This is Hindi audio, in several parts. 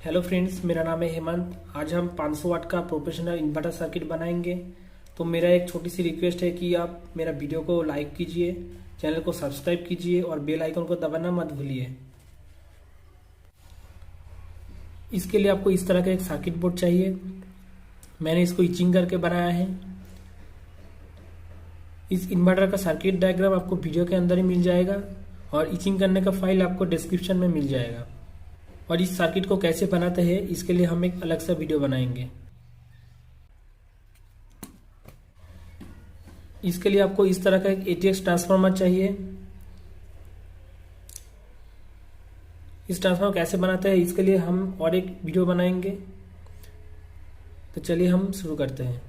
हेलो फ्रेंड्स, मेरा नाम है हेमंत। आज हम 500 वाट का प्रोफेशनल इन्वर्टर सर्किट बनाएंगे। तो मेरा एक छोटी सी रिक्वेस्ट है कि आप मेरा वीडियो को लाइक कीजिए, चैनल को सब्सक्राइब कीजिए और बेल आइकन को दबाना मत भूलिए। इसके लिए आपको इस तरह का एक सर्किट बोर्ड चाहिए। मैंने इसको इचिंग करके बनाया है। इस इन्वर्टर का सर्किट डायग्राम आपको वीडियो के अंदर ही मिल जाएगा और इचिंग करने का फाइल आपको डिस्क्रिप्शन में मिल जाएगा। और इस सर्किट को कैसे बनाते हैं इसके लिए हम एक अलग सा वीडियो बनाएंगे। इसके लिए आपको इस तरह का एक ATX ट्रांसफार्मर चाहिए। इस ट्रांसफार्मर कैसे बनाते हैं इसके लिए हम और एक वीडियो बनाएंगे। तो चलिए हम शुरू करते हैं।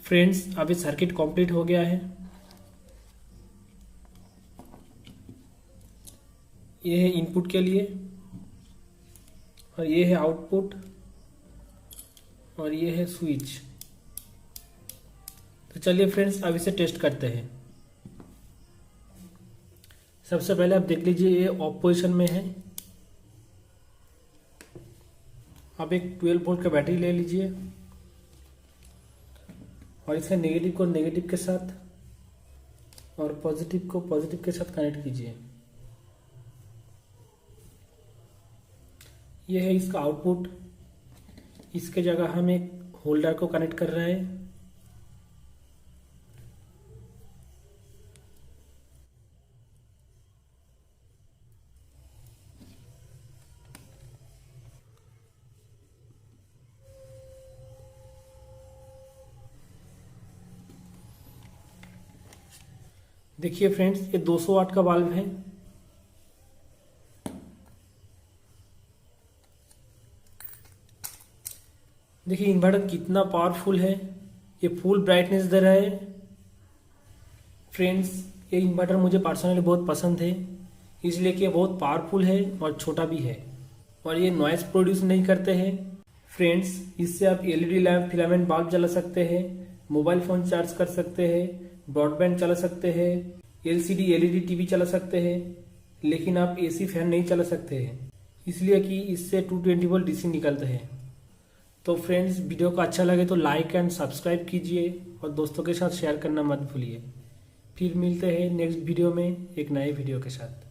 फ्रेंड्स अभी सर्किट कंप्लीट हो गया है। ये है इनपुट के लिए और ये है आउटपुट और ये है स्विच। तो चलिए फ्रेंड्स अब इसे टेस्ट करते हैं। सबसे पहले आप देख लीजिए ये ऑफ पोजीशन में है। आप एक 12 वोल्ट का बैटरी ले लीजिए और इसके नेगेटिव को नेगेटिव के साथ और पॉजिटिव को पॉजिटिव के साथ कनेक्ट कीजिए। ये है इसका आउटपुट। इसके जगह हम एक होल्डर को कनेक्ट कर रहे हैं। देखिए फ्रेंड्स ये 200 वाट का बल्ब है। देखिए इन्वर्टर कितना पावरफुल है, ये फुल ब्राइटनेस दे रहा है। फ्रेंड्स ये इन्वर्टर मुझे पर्सनली बहुत पसंद है, इसलिए कि ये बहुत पावरफुल है और छोटा भी है और ये नॉइस प्रोड्यूस नहीं करते हैं। फ्रेंड्स इससे आप एलईडी लैंप, फिलामेंट बल्ब जला सकते हैं, मोबाइल फ़ोन चार्ज कर सकते हैं, ब्रॉडबैंड चला सकते हैं, एलसीडी एलईडी टीवी चला सकते हैं, लेकिन आप एसी फैन नहीं चला सकते हैं, इसलिए कि इससे 220 वोल्ट डीसी निकलते हैं। तो फ्रेंड्स वीडियो को अच्छा लगे तो लाइक एंड सब्सक्राइब कीजिए और दोस्तों के साथ शेयर करना मत भूलिए। फिर मिलते हैं नेक्स्ट वीडियो में एक नए वीडियो के साथ।